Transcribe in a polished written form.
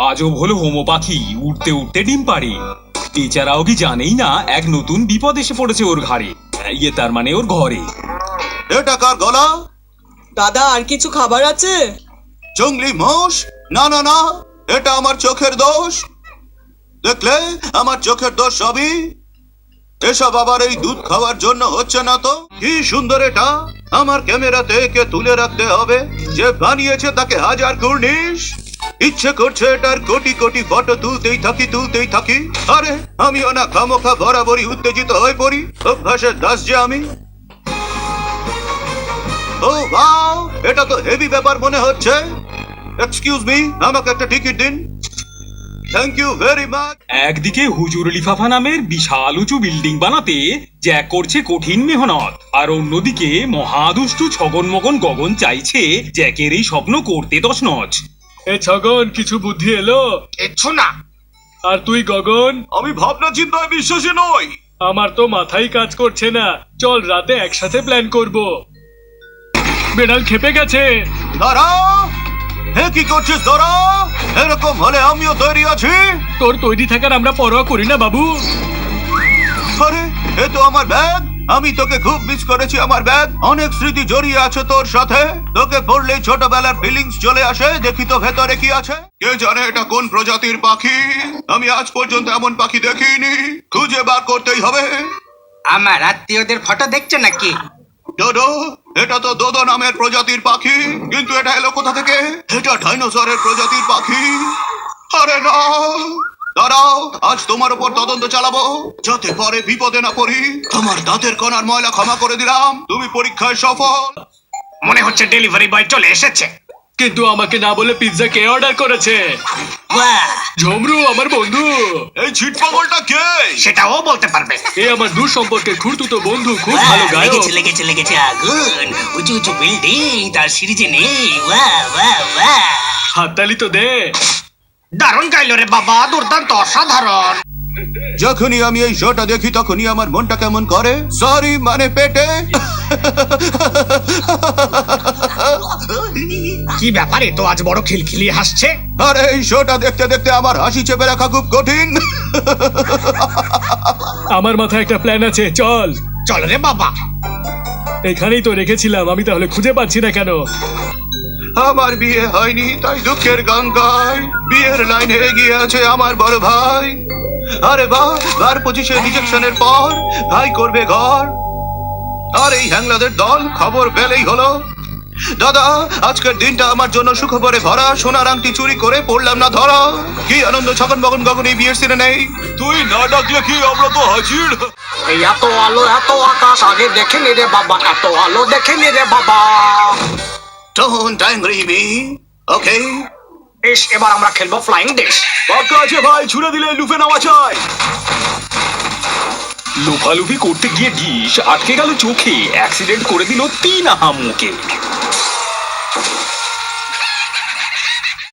আজব হলো হোমো পাখি উঠতে উঠতে ডিম পাড়ে। বেচারাও কি জানেই না এক নতুন বিপদ এসে পড়েছে ওর ঘাড়ে, তার মানে ওর ঘরে। এটা কার গলা? দাদা আর কিছু খাবার আছে? জঙ্গলি মোষ? না না না, এটা আমার চোখের দোষ। দেখলে আমার চোখের দোষ সবই। এসব আবার এই দুধ খাওয়ার জন্য হচ্ছে না তো? কি সুন্দর এটা! আমার ক্যামেরাতে একে তুলে রাখতে হবে। যে বানিয়েছে তাকে হাজার কুর্নিশ। ইচ্ছে করছে এটার কোটি কোটি ফটো তুলতেই থাকি। আরে আমিও না খামোখা বরাবরই উত্তেজিত হয়ে পড়ি। অভ্যাসের দাস যে আমি। ও ওয়াও, এটা তো হেভি ব্যাপার মনে হচ্ছে। এক্সকিউজ মি, আমাকে একটা টিকিট দিন। Thank you very much. একদিকে হুজুর লিফাফা নামের বিশাল উঁচু বিল্ডিং বানাতে জ্যাক করছে কঠিন মেহনত, আর অন্যদিকে মহাদুষ্টু ছগন মগন গগন চাইছে জ্যাকের এই স্বপ্ন করতে তছনছ। এ ছগন, কিছু বুদ্ধি এলো? কিচ্ছু না। আর তুই গগন? আমি ভাবনা চিন্তায় বিশ্বাসী নই। আমার তো মাথাই কাজ করছে না। চল রাতে একসাথে প্ল্যান করব। বেড়াল খেপে গেছে। দাঁড়া, হে কি করছিস? দাঁড়া, এরকম হলে আমিও তৈরি আছি। তোর তৈরি থাকার আমরা পরোয়া করি না বাবু। আরে এ তো আমার ব্যাগ। আমি তোকে খুব মিস করেছি। আমার ব্যাগ, অনেক স্মৃতি জড়িয়ে আছে তোর সাথে। তোকে পড়লেই ছোটবেলার ফিলিংস চলে আসে। দেখি তো ভেতরে কি আছে। কে জানে এটা কোন প্রজাতির পাখি? আমি আজ পর্যন্ত এমন পাখি দেখিনি। খুঁজে বার করতেই হবে। আমার আত্মীয়দের ফটো দেখছো নাকি? ডোডো, এটা তো দোদো নামের প্রজাতির পাখি। কিন্তু এটা এলো কোথা থেকে? এটা ডাইনোসরের প্রজাতির পাখি। আরে না, দাঁড়াও, আজ তোমার উপর তদন্ত চালাবো, যাতে পরে বিপদে না পড়ি। তোমার দাঁতের কণার ময়লা ক্ষমা করে দিলাম। তুমি পরীক্ষায় সফল। মনে হচ্ছে ডেলিভারি বয় চলে এসেছে। কিন্তু আমাকে না বলে পিৎজা কে অর্ডার করেছে? বাহ, ঝমরু আমার বন্ধু। এই ছিটপাগলটা কে? সেটাও বলতে পারবে। এ আমার দূর সম্পর্কের খুঁড়তুতো বন্ধু, খুব ভালো গায়ক। লেগেছে আগুন। উঁচু উঁচু বিল্ডিং, তার সিরিজে নেই। বাহ বাহ বাহ, হাততালি তো দে। দারুণ গাইলো রে বাবা, দুর্দান্ত, অসাধারণ। যখনই আমি এই শোটা দেখি তখনই আমার মনটা কেমন করে। সরি, মানে পেটে। কি ব্যাপারে তো আজ বড় খিলখিলি হাসছে? আরে এই শোটা দেখতে দেখতে আমার হাসি চেপে রাখা খুব কঠিন। আমার মাথায় একটা প্ল্যান আছে, চল। চল রে বাবা। এখানেই তো রেখেছিলাম, আমি তাহলে খুঁজে পাচ্ছি না কেন? আমার বিয়ে হয়নি তাই দুঃখের গান গাই। বিয়ের লাইনে এগিয়ে আছে আমার বড় ভাই। আরে বাহ, 25 রিজেকশনের পর ভাই করবে ঘর। আর এই হ্যাংলাদের দল খবর পেলেই হলো। দাদা, আজকের দিনটা আমার জন্য সুখবরে ভরা। সোনার আংটি চুরি করে পড়লাম না ধরা। কি আনন্দ, ছগন বগন গগন এই বিয়ের সিনে নেই। তুই না ডাকলে কি আমরা তো হাজির। এই এত আলো, এত আকাশ আগে দেখেনি রে বাবা, এত আলো দেখেনি রে বাবা। Don't angry me, okay? বেশ, এবার আমরা খেলবো ফ্লাইং ডিশ। পাক্কা আছে ভাই, ছুড়ে দিলে লুফে নেওয়া চাই। লুফালুফি করতে গিয়ে ডিশ আটকে গেল চোখে, অ্যাক্সিডেন্ট করে দিল 3 আহাম্মুকে।